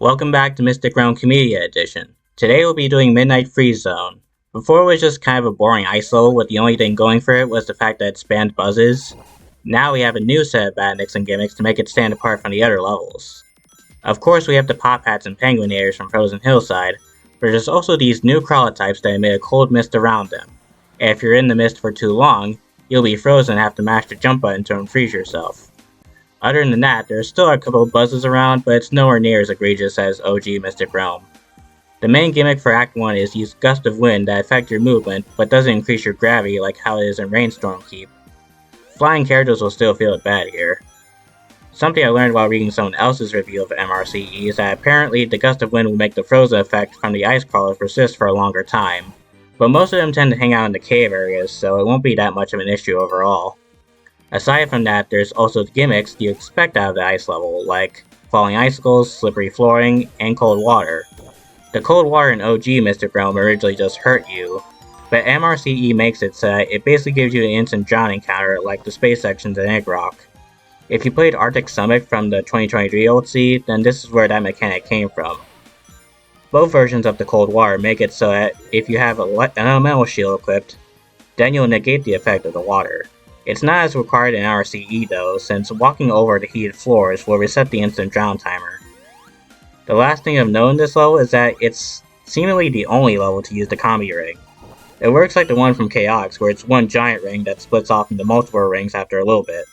Welcome back to Mystic Realm Commedia Edition. Today we'll be doing Midnight Freeze Zone. Before it was just kind of a boring ice level with the only thing going for it was the fact that it spanned buzzes. Now we have a new set of badniks and gimmicks to make it stand apart from the other levels. Of course we have the pop hats and penguinators from Frozen Hillside, but there's also these new crawler types that emit a cold mist around them. And if you're in the mist for too long, you'll be frozen and have to mash the jump button to unfreeze yourself. Other than that, there's still a couple of buzzes around, but it's nowhere near as egregious as OG Mystic Realm. The main gimmick for Act 1 is use Gust of Wind that affect your movement, but doesn't increase your gravity like how it is in Rainstorm Keep. Flying characters will still feel it bad here. Something I learned while reading someone else's review of MRCE is that apparently the Gust of Wind will make the frozen effect from the ice crawlers persist for a longer time, but most of them tend to hang out in the cave areas, so it won't be that much of an issue overall. Aside from that, there's also the gimmicks you expect out of the ice level, like falling icicles, slippery flooring, and cold water. The cold water in OG Mystic Realm originally just hurt you, but MRCE makes it so that it basically gives you an instant drowning counter like the space sections in Egg Rock. If you played Arctic Summit from the 2023 OC, then this is where that mechanic came from. Both versions of the cold water make it so that if you have an elemental shield equipped, then you'll negate the effect of the water. It's not as required in RCE though, since walking over the heated floors will reset the instant drown timer. The last thing of note in this level is that it's seemingly the only level to use the combi ring. It works like the one from Chaotix, where it's one giant ring that splits off into multiple rings after a little bit.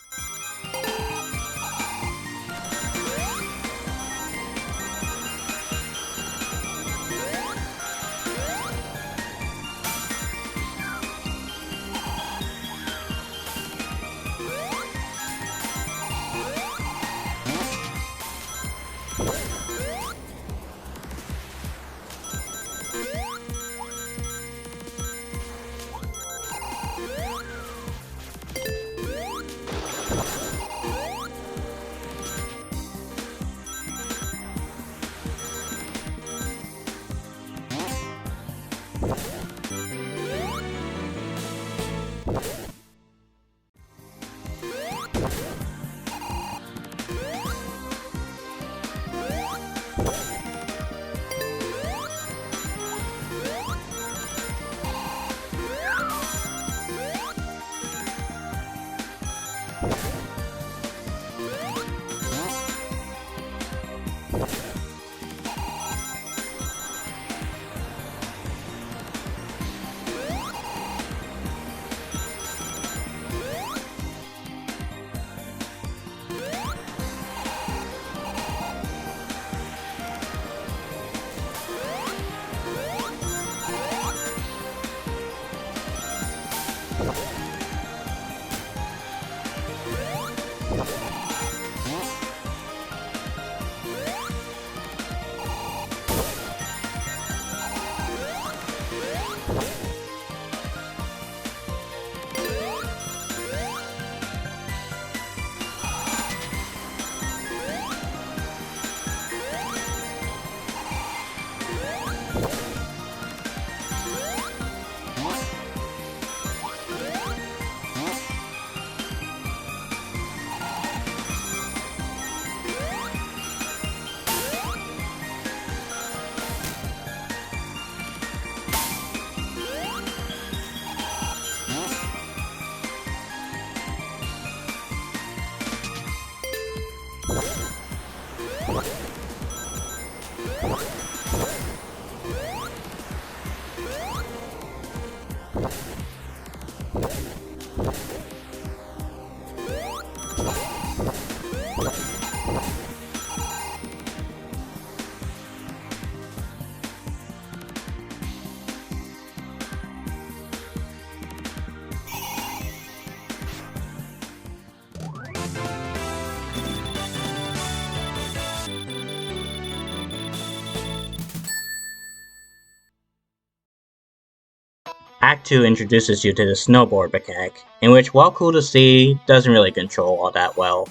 Act 2 introduces you to the snowboard mechanic, in which, while cool to see, doesn't really control all that well.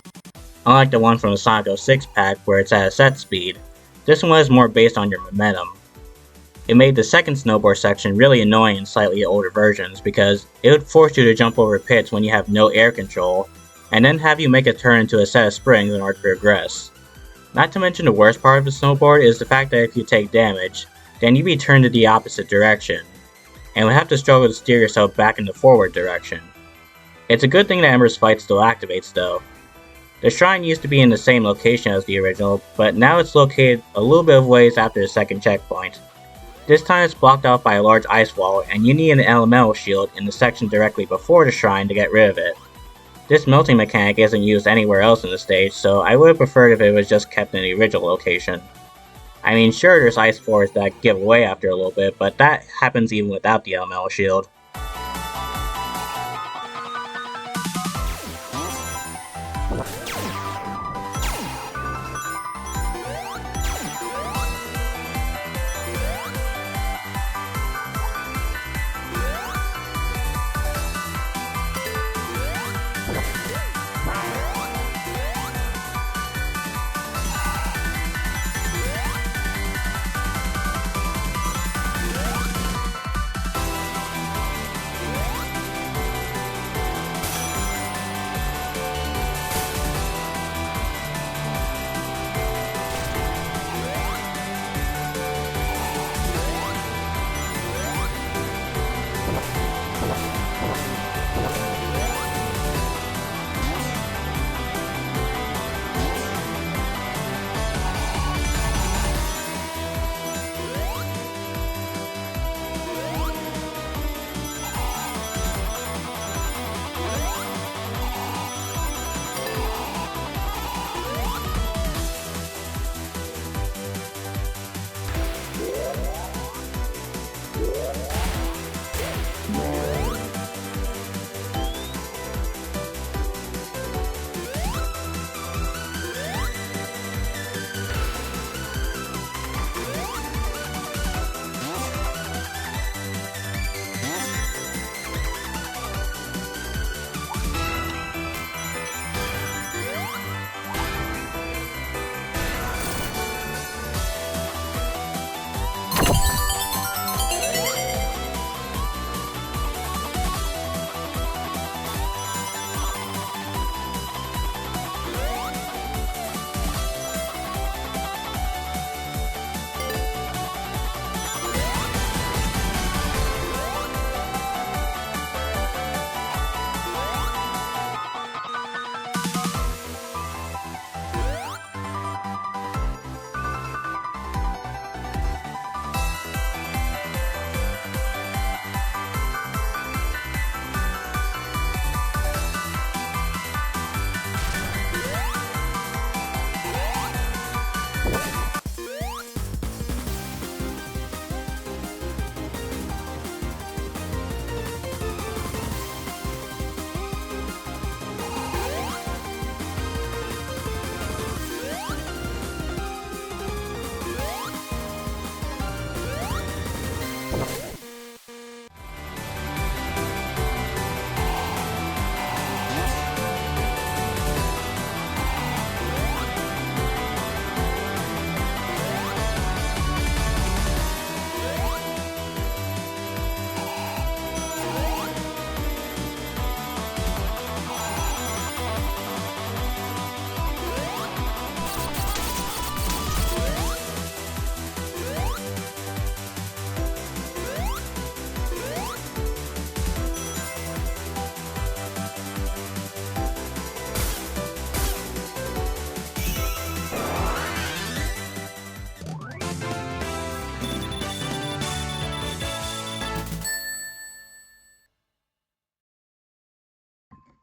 Unlike the one from the Sonic 06 pack where it's at a set speed, this one is more based on your momentum. It made the second snowboard section really annoying in slightly older versions because it would force you to jump over pits when you have no air control, and then have you make a turn into a set of springs in order to progress. Not to mention the worst part of the snowboard is the fact that if you take damage, then you'd be turned in the opposite direction, and would have to struggle to steer yourself back in the forward direction. It's a good thing that Ember's fight still activates though. The shrine used to be in the same location as the original, but now it's located a little bit of ways after the second checkpoint. This time it's blocked off by a large ice wall, and you need an elemental shield in the section directly before the shrine to get rid of it. This melting mechanic isn't used anywhere else in the stage, so I would have preferred if it was just kept in the original location. I mean, sure, there's ice floors that give away after a little bit, but that happens even without the elemental shield.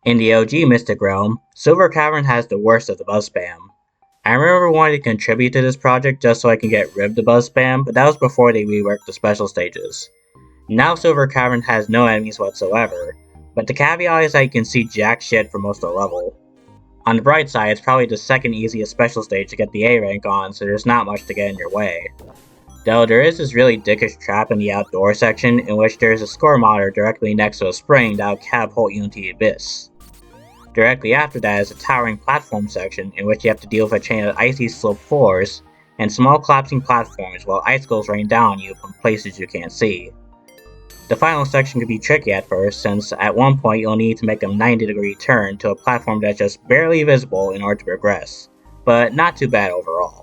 In the OG Mystic Realm, Silver Cavern has the worst of the buzz spam. I remember wanting to contribute to this project just so I can get rid of the buzz spam, but that was before they reworked the special stages. Now Silver Cavern has no enemies whatsoever, but the caveat is that you can see jack shit for most of the level. On the bright side, it's probably the second easiest special stage to get the A rank on, so there's not much to get in your way. Though there is this really dickish trap in the outdoor section in which there is a score monitor directly next to a spring that will catapult you into the abyss. Directly after that is a towering platform section in which you have to deal with a chain of icy sloped floors and small collapsing platforms while icicles rain down on you from places you can't see. The final section can be tricky at first, since at one point you'll need to make a 90-degree turn to a platform that's just barely visible in order to progress, but not too bad overall.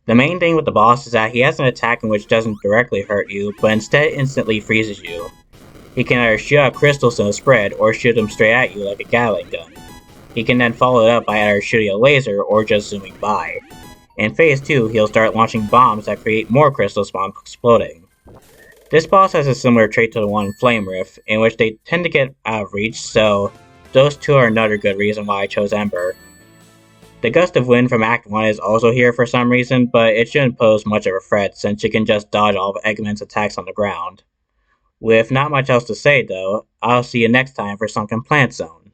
The main thing with the boss is that he has an attack in which doesn't directly hurt you, but instead instantly freezes you. He can either shoot out crystals in a spread, or shoot them straight at you like a Gatling gun. He can then follow it up by either shooting a laser or just zooming by. In Phase 2, he'll start launching bombs that create more crystal spawns exploding. This boss has a similar trait to the one in Flame Rift, in which they tend to get out of reach, so those two are another good reason why I chose Ember. The Gust of Wind from Act 1 is also here for some reason, but it shouldn't pose much of a threat since you can just dodge all of Eggman's attacks on the ground. With not much else to say though, I'll see you next time for Sunken Plant Zone.